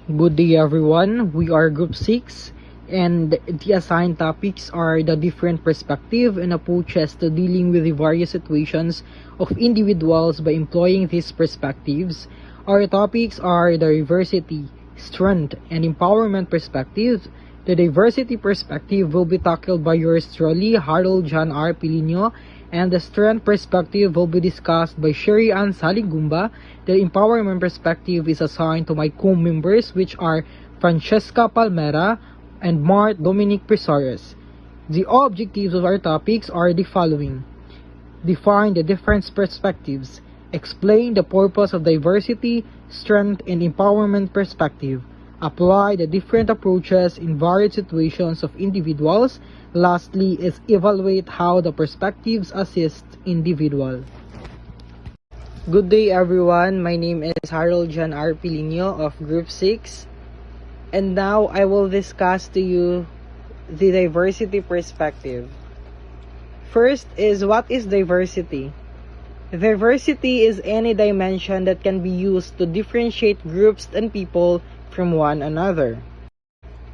Good day everyone, we are Group 6 and the assigned topics are the different perspective and approaches to dealing with the various situations of individuals by employing these perspectives. Our topics are the diversity, strength, and empowerment perspective. The diversity perspective will be tackled by yours truly, Harold John R. Pilino, and the strength perspective will be discussed by Sherry Ann Saligumba. The empowerment perspective is assigned to my co-members, which are Francesca Palmera and Mart Dominic Presores. The objectives of our topics are the following: define the different perspectives, explain the purpose of diversity, strength, and empowerment perspective, apply the different approaches in varied situations of individuals. Lastly is evaluate how the perspectives assist individual. Good day everyone, my name is Harold John R. Pilino of Group 6, and now I will discuss to you the diversity perspective. First is, what is diversity? Diversity is any dimension that can be used to differentiate groups and people from one another.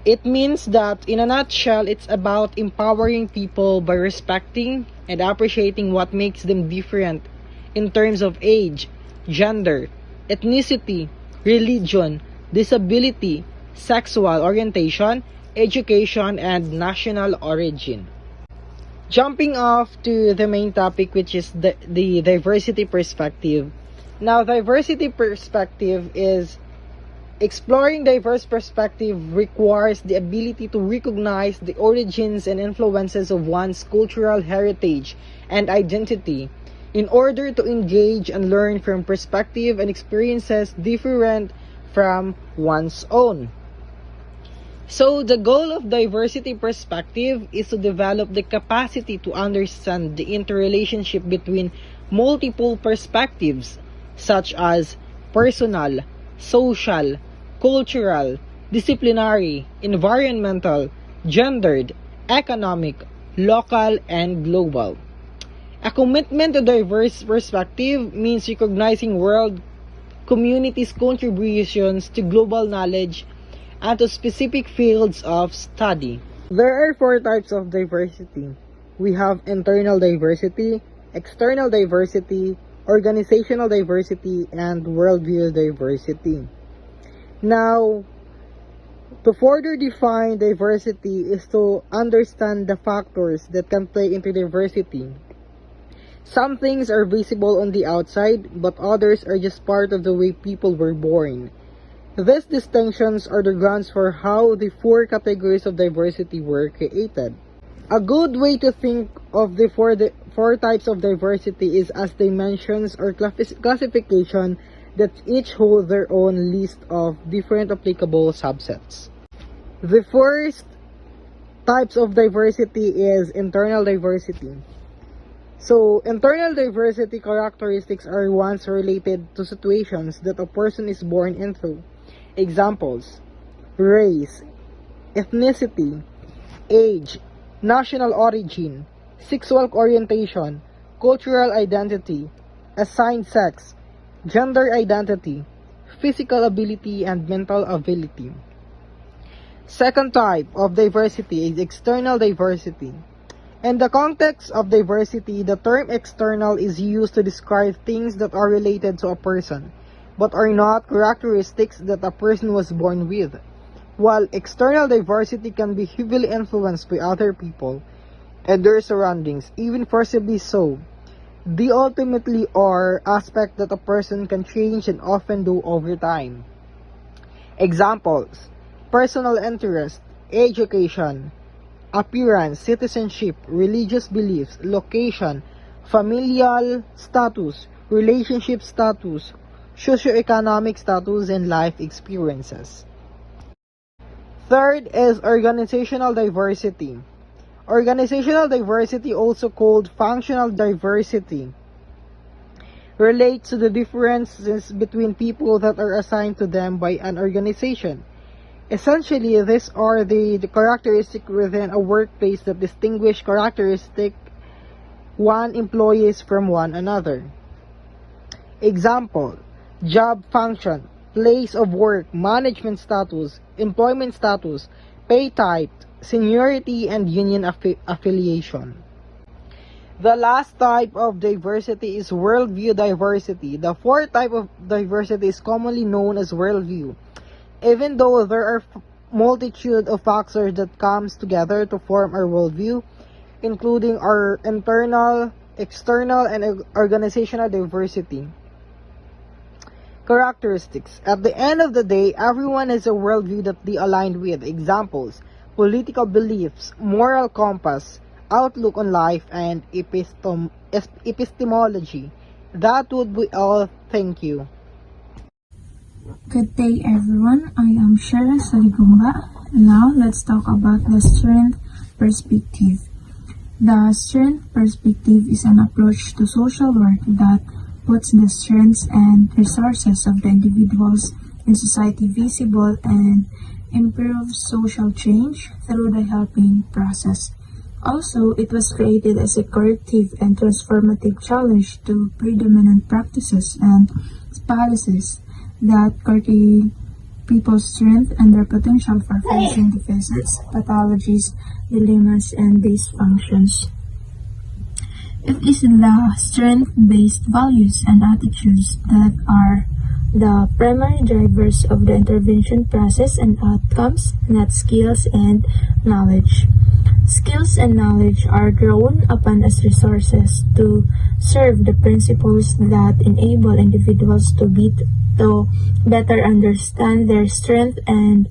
It means that, in a nutshell, it's about empowering people by respecting and appreciating what makes them different in terms of age, gender, ethnicity, religion, disability, sexual orientation, education, and national origin. Jumping off to the main topic, which is the diversity perspective. Now, diversity perspective is exploring diverse perspective requires the ability to recognize the origins and influences of one's cultural heritage and identity in order to engage and learn from perspective and experiences different from one's own. So the goal of diversity perspective is to develop the capacity to understand the interrelationship between multiple perspectives such as personal, social, cultural, disciplinary, environmental, gendered, economic, local, and global. A commitment to diverse perspective means recognizing world communities' contributions to global knowledge and to specific fields of study. There are 4 types of diversity. We have internal diversity, external diversity, organizational diversity, and worldview diversity. Now, to further define diversity is to understand the factors that can play into diversity. Some things are visible on the outside, but others are just part of the way people were born. These distinctions are the grounds for how the 4 categories of diversity were created. A good way to think of the four types of diversity is as dimensions or classification that each hold their own list of different applicable subsets. The first types of diversity is internal diversity. So, internal diversity characteristics are ones related to situations that a person is born into. Examples: race, ethnicity, age, national origin, sexual orientation, cultural identity, assigned sex, gender identity, physical ability, and mental ability. Second type of diversity is external diversity. In the context of diversity, the term external is used to describe things that are related to a person, but are not characteristics that a person was born with. While external diversity can be heavily influenced by other people and their surroundings, even forcibly so, they ultimately are aspects that a person can change and often do over time. Examples: personal interest, education, appearance, citizenship, religious beliefs, location, familial status, relationship status, socioeconomic status, and life experiences. Third is organizational diversity. Organizational diversity, also called functional diversity, relates to the differences between people that are assigned to them by an organization. Essentially, these are the characteristics within a workplace that distinguish characteristic one employees from one another. Example: job function, place of work, management status, employment status, pay type, seniority, and union affiliation. The last type of diversity is worldview diversity. The fourth type of diversity is commonly known as worldview. Even though there are multitude of factors that comes together to form our worldview, including our internal, external, and organizational diversity. Characteristics. At the end of the day, everyone has a worldview that they aligned with. Examples: political beliefs, moral compass, outlook on life, and epistemology. That would be all. Thank you. Good day everyone, I am Shara Saligumba. Now let's talk about the strength perspective. The strength perspective is an approach to social work that puts the strengths and resources of the individuals in society visible and improves social change through the helping process. Also, it was created as a corrective and transformative challenge to predominant practices and policies that curtail people's strength and their potential for facing deficits, pathologies, dilemmas, and dysfunctions. It is the strength-based values and attitudes that are the primary drivers of the intervention process and outcomes, not skills and knowledge. Skills and knowledge are drawn upon as resources to serve the principles that enable individuals to better understand their strength and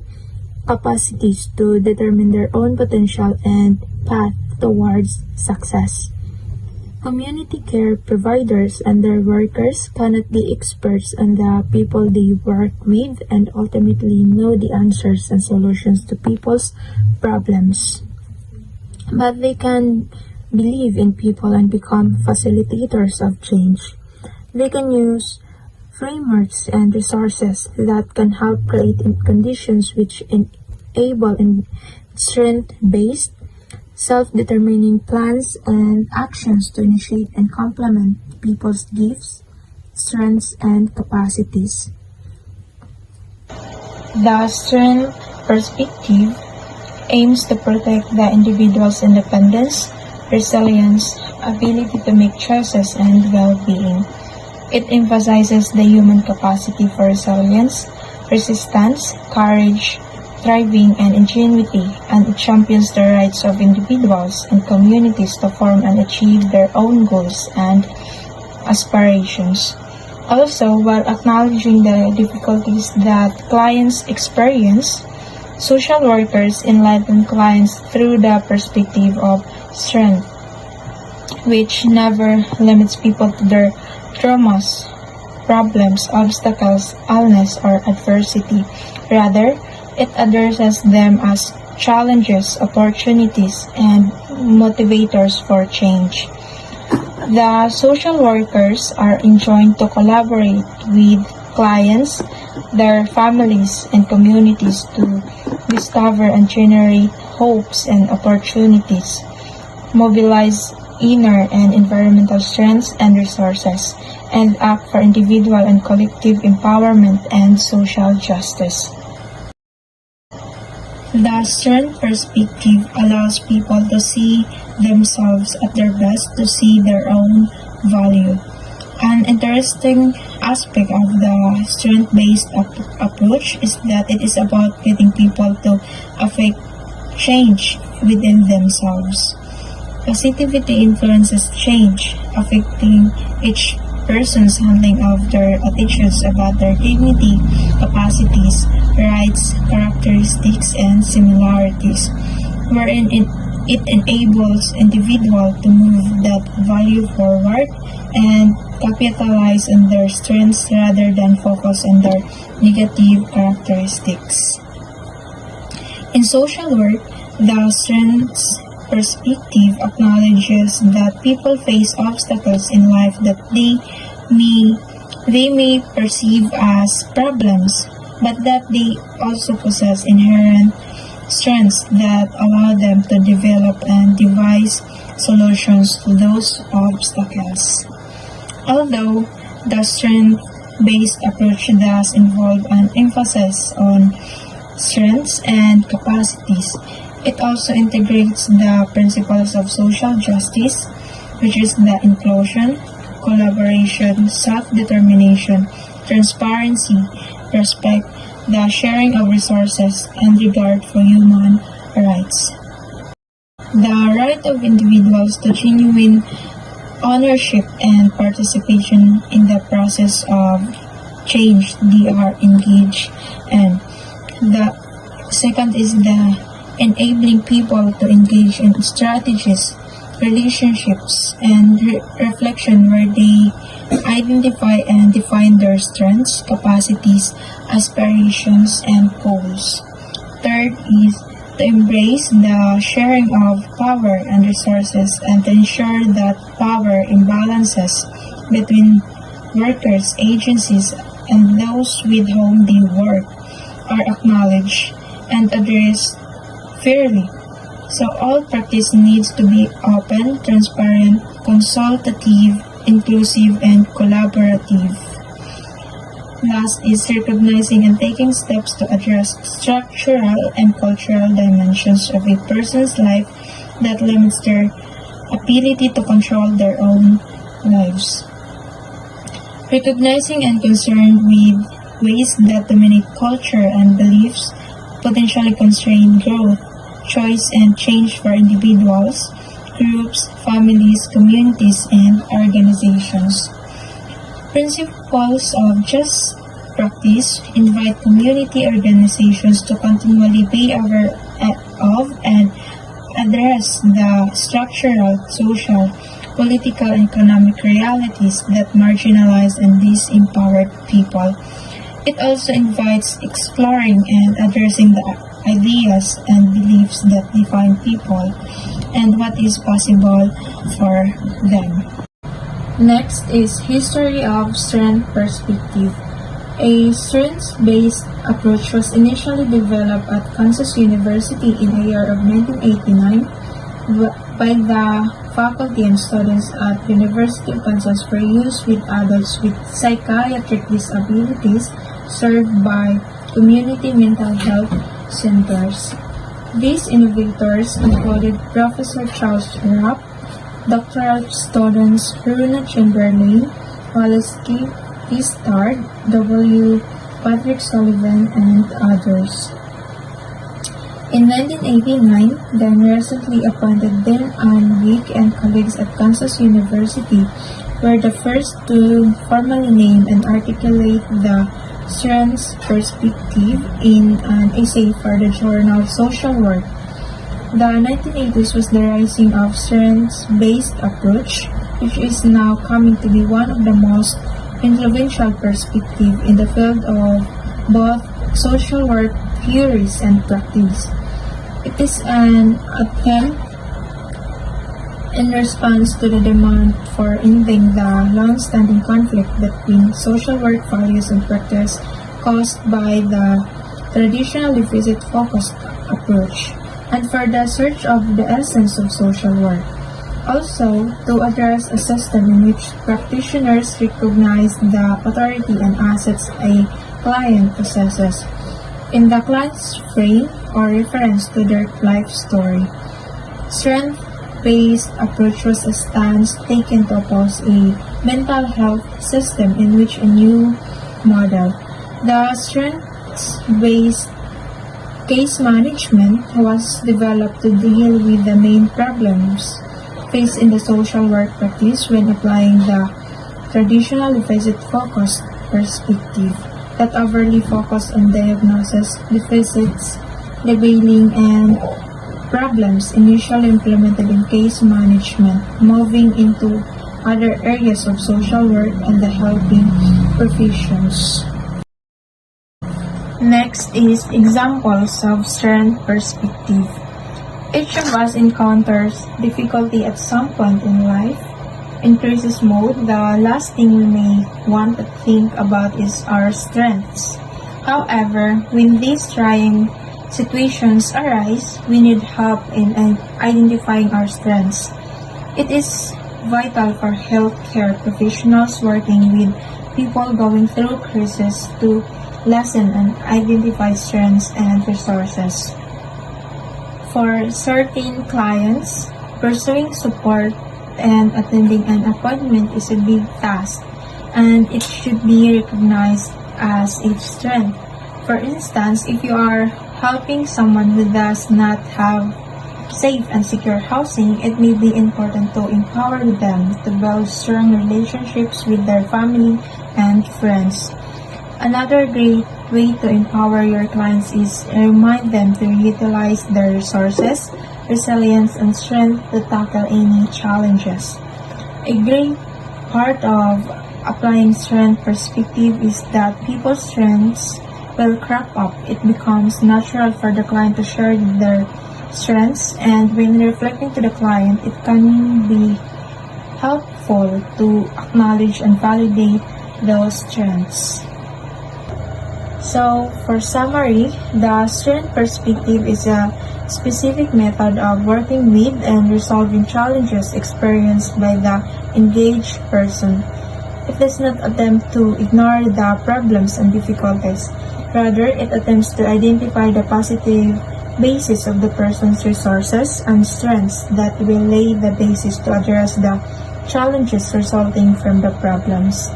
capacities to determine their own potential and path towards success. Community care providers and their workers cannot be experts on the people they work with and ultimately know the answers and solutions to people's problems. But they can believe in people and become facilitators of change. They can use frameworks and resources that can help create conditions which enable strength-based, self-determining plans and actions to initiate and complement people's gifts, strengths, and capacities. The strength perspective aims to protect the individual's independence, resilience, ability to make choices, and well-being. It emphasizes the human capacity for resilience, persistence, courage, thriving, and ingenuity, and it champions the rights of individuals and communities to form and achieve their own goals and aspirations. Also, while acknowledging the difficulties that clients experience, social workers enlighten clients through the perspective of strength, which never limits people to their traumas, problems, obstacles, illness, or adversity. Rather, it addresses them as challenges, opportunities, and motivators for change. The social workers are enjoined to collaborate with clients, their families, and communities to discover and generate hopes and opportunities, mobilize inner and environmental strengths and resources, and act for individual and collective empowerment and social justice. The strength perspective allows people to see themselves at their best, to see their own value. An interesting aspect of the strength-based approach is that it is about getting people to affect change within themselves. Positivity influences change, affecting each person's handling of their attitudes about their dignity, capacities, rights, characteristics, and similarities, wherein it enables individuals to move that value forward and capitalize on their strengths rather than focus on their negative characteristics. In social work, the strengths perspective acknowledges that people face obstacles in life that they may perceive as problems, but that they also possess inherent strengths that allow them to develop and devise solutions to those obstacles. Although the strength strength-based approach does involve an emphasis on strengths and capacities. It also integrates the principles of social justice, which is the inclusion, collaboration, self-determination, transparency, respect, the sharing of resources, and regard for human rights. The right of individuals to genuine ownership and participation in the process of change they are engaged in. The second is the enabling people to engage in strategies, relationships, and reflection where they identify and define their strengths, capacities, aspirations, and goals. Third is to embrace the sharing of power and resources and to ensure that power imbalances between workers, agencies, and those with whom they work are acknowledged and addressed fairly. So all practice needs to be open, transparent, consultative, inclusive, and collaborative. Last is recognizing and taking steps to address structural and cultural dimensions of a person's life that limits their ability to control their own lives. Recognizing and concerned with ways that dominate culture and beliefs potentially constrain growth, choice, and change for individuals, groups, families, communities, and organizations. Principles of just practice invite community organizations to continually be aware of and address the structural, social, political, and economic realities that marginalize and disempowered people. It also invites exploring and addressing the ideas and beliefs that define people and what is possible for them. Next is History of Strength Perspective. A strengths-based approach was initially developed at Kansas University in the year of 1989 by the faculty and students at University of Kansas for use with adults with psychiatric disabilities served by community mental health centers. These innovators included Professor Charles Rapp, doctoral students Runa Chamberlain, Wallace T. Starr, W. Patrick Sullivan, and others. In 1989, the recently appointed Dan Ann Wick and colleagues at Kansas University were the first to formally name and articulate the strengths perspective in an essay for the journal Social Work. The 1980s was the rising of strengths-based approach, which is now coming to be one of the most influential perspectives in the field of both social work theories and practice. It is an attempt in response to the demand for ending the long-standing conflict between social work values and practice caused by the traditional deficit-focused approach, and for the search of the essence of social work. Also, to address a system in which practitioners recognize the authority and assets a client possesses in the client's frame or reference to their life story. Strength-based approach was a stance taken to oppose a mental health system in which a new model, the strengths-based case management, was developed to deal with the main problems faced in the social work practice when applying the traditional deficit-focused perspective that overly focused on diagnosis, deficits, labeling, and problems initially implemented in case management, moving into other areas of social work and the helping professions. Next is examples of strength perspective. Each of us encounters difficulty at some point in life. In crisis mode, the last thing we may want to think about is our strengths. However, when these trying situations arise, we need help in identifying our strengths. It is vital for healthcare professionals working with people going through crisis to lessen and identify strengths and resources. For certain clients, pursuing support and attending an appointment is a big task, and it should be recognized as a strength. For instance, if you are helping someone who does not have safe and secure housing, it may be important to empower them to build strong relationships with their family and friends. Another great way to empower your clients is remind them to utilize their resources, resilience, and strength to tackle any challenges. A great part of applying strength perspective is that people's strengths will crop up. It becomes natural for the client to share their strengths, and when reflecting to the client, it can be helpful to acknowledge and validate those strengths. So, for summary, the strength perspective is a specific method of working with and resolving challenges experienced by the engaged person. It does not attempt to ignore the problems and difficulties. Rather, it attempts to identify the positive basis of the person's resources and strengths that will lay the basis to address the challenges resulting from the problems.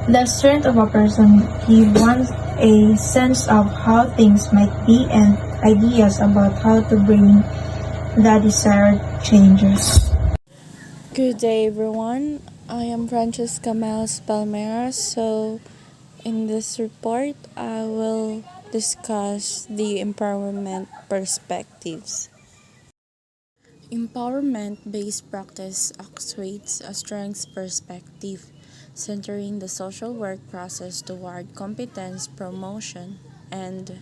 The strength of a person gives one a sense of how things might be and ideas about how to bring the desired changes. Good day, everyone. I am Francesca Miles Palmeras. So, in this report, I will discuss the empowerment perspectives. Empowerment based practice actuates a strengths perspective, centering the social work process toward competence promotion and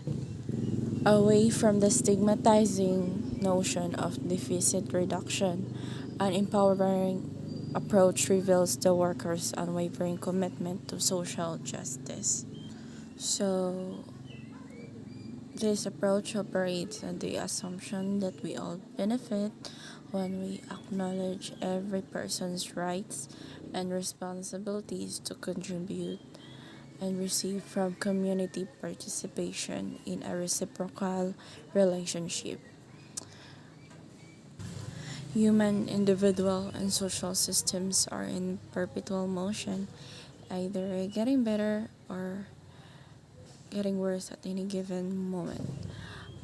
away from the stigmatizing notion of deficit reduction. An empowering approach reveals the worker's unwavering commitment to social justice. So, this approach operates on the assumption that we all benefit when we acknowledge every person's rights and responsibilities to contribute and receive from community participation in a reciprocal relationship. Human, individual, and social systems are in perpetual motion, either getting better or getting worse at any given moment.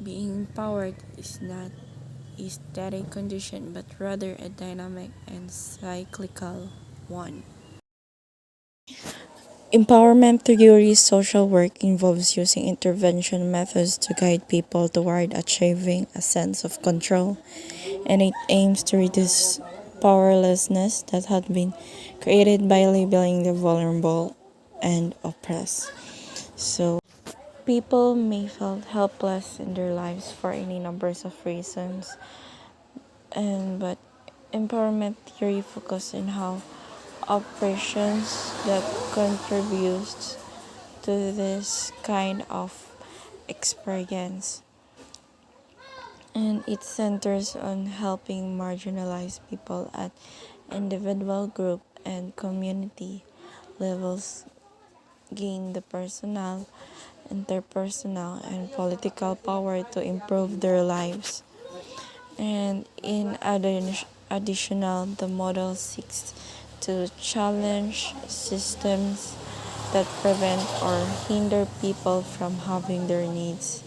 Being empowered is not a static condition but rather a dynamic and cyclical one. Empowerment theory social work involves using intervention methods to guide people toward achieving a sense of control, and it aims to reduce powerlessness that had been created by labeling the vulnerable and oppressed. So, people may feel helpless in their lives for any numbers of reasons, but empowerment theory focuses on how operations that contributes to this kind of experience, and it centers on helping marginalized people at individual, group, and community levels gain the personal, interpersonal, and political power to improve their lives. And in additional, the model seeks to challenge systems that prevent or hinder people from having their needs.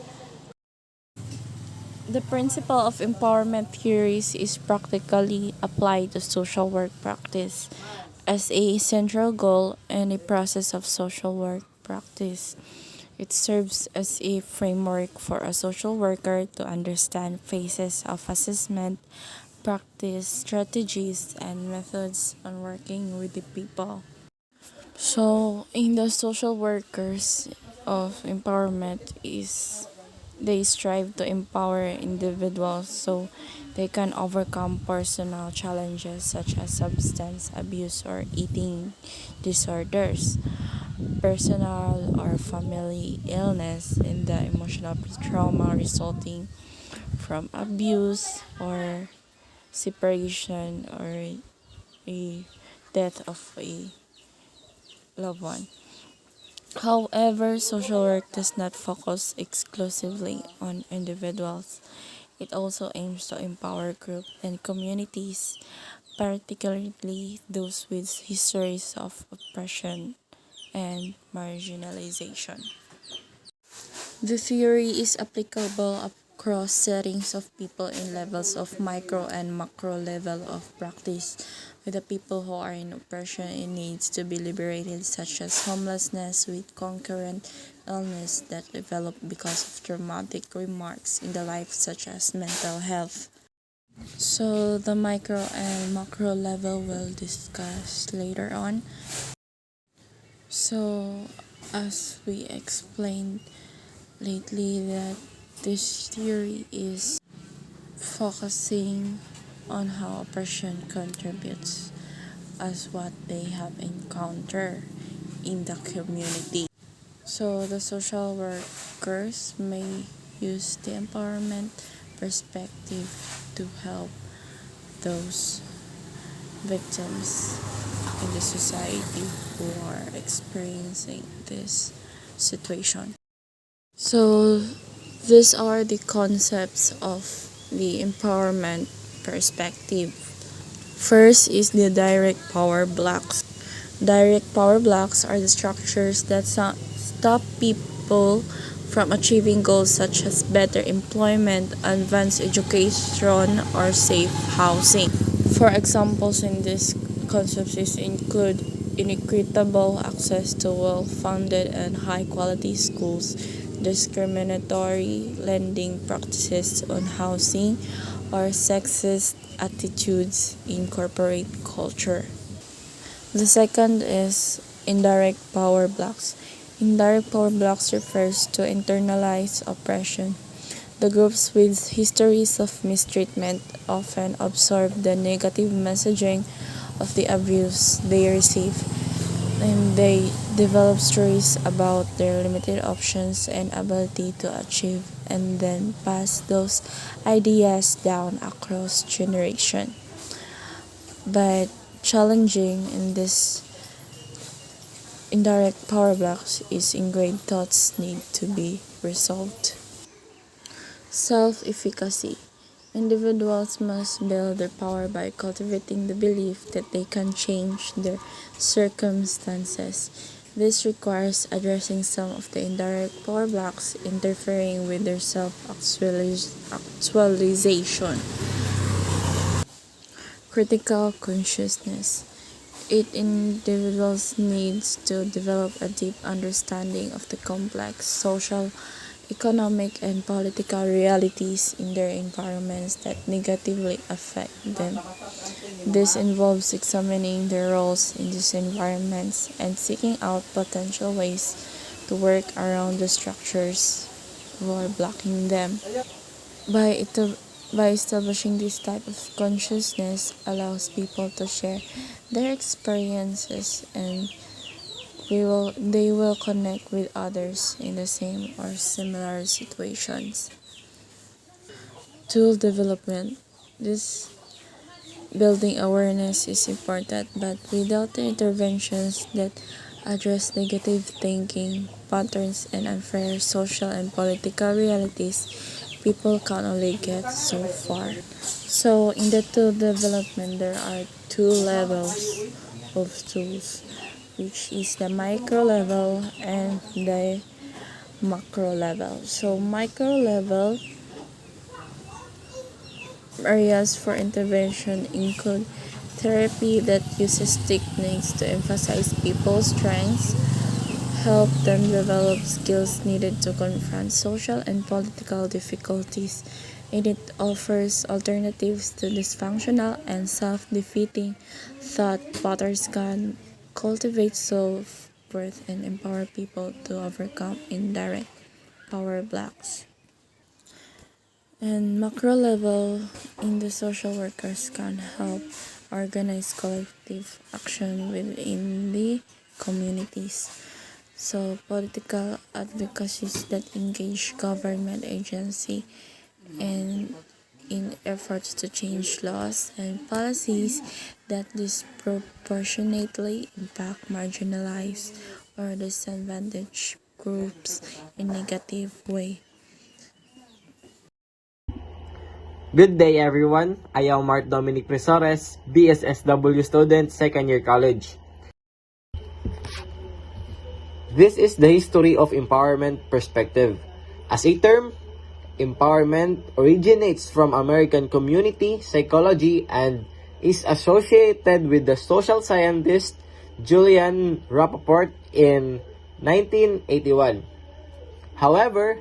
The principle of empowerment theories is practically applied to social work practice as a central goal in a process of social work practice. It serves as a framework for a social worker to understand phases of assessment, practice strategies, and methods on working with the people. So, in the social workers of empowerment is they strive to empower individuals so they can overcome personal challenges such as substance abuse or eating disorders, personal or family illness, and the emotional trauma resulting from abuse or separation or a death of a loved one. However, social work does not focus exclusively on individuals. It also aims to empower groups and communities, particularly those with histories of oppression and marginalization. The theory is applicable across settings of people in levels of micro and macro level of practice, with the people who are in oppression and needs to be liberated, such as homelessness with concurrent illness that develop because of traumatic remarks in the life, such as mental health. So the micro and macro level we'll discuss later on. So as we explained lately that this theory is focusing on how oppression contributes as what they have encountered in the community. So the social workers may use the empowerment perspective to help those victims in the society who are experiencing this situation. So these are the concepts of the empowerment perspective. First is the direct power blocks. Direct power blocks are the structures that stop people from achieving goals such as better employment, advanced education, or safe housing. For examples in these concepts include inequitable access to well-funded and high-quality schools, discriminatory lending practices on housing, or sexist attitudes in corporate culture. The second is indirect power blocks. Indirect power blocks refers to internalized oppression. The groups with histories of mistreatment often absorb the negative messaging of the abuse they receive, and they develop stories about their limited options and ability to achieve, and then pass those ideas down across generation. But challenging in this indirect power blocks is ingrained thoughts need to be resolved. Self-efficacy. Individuals must build their power by cultivating the belief that they can change their circumstances. This requires addressing some of the indirect power blocks interfering with their self-actualization. Critical consciousness. Each individual needs to develop a deep understanding of the complex social, economic, and political realities in their environments that negatively affect them. This involves examining their roles in these environments and seeking out potential ways to work around the structures who are blocking them. By establishing this type of consciousness allows people to share their experiences, and they will connect with others in the same or similar situations. Tool development. This building awareness is important, but without the interventions that address negative thinking patterns and unfair social and political realities, people can only get so far. So in the tool development, there are two levels of tools, which is the micro level and the macro level. So micro level areas for intervention include therapy that uses techniques to emphasize people's strengths, help them develop skills needed to confront social and political difficulties, and it offers alternatives to dysfunctional and self-defeating thought patterns can cultivate self-worth and empower people to overcome indirect power blocks. And macro level in the social workers can help organize collective action within the communities. So political advocacies that engage government agency and in efforts to change laws and policies that disproportionately impact marginalized or disadvantaged groups in a negative way. Good day everyone, I am Mart Dominic Presores, BSSW student, second year college. This is the history of empowerment perspective. As a term, empowerment originates from American community psychology and is associated with the social scientist Julian Rappaport in 1981. However,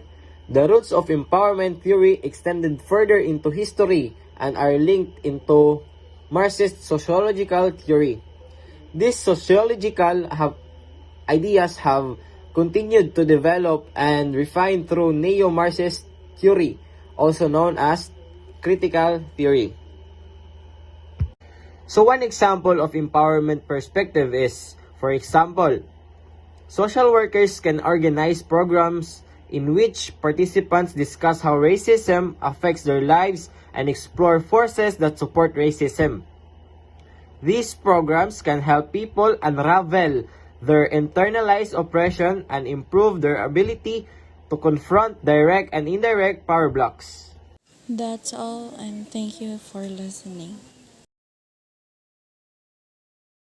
the roots of empowerment theory extended further into history and are linked into Marxist sociological theory. These sociological ideas have continued to develop and refine through neo-Marxist theory, also known as critical theory. So one example of empowerment perspective is, for example, social workers can organize programs in which participants discuss how racism affects their lives and explore forces that support racism. These programs can help people unravel their internalized oppression and improve their ability to confront direct and indirect power blocks. That's all, and thank you for listening.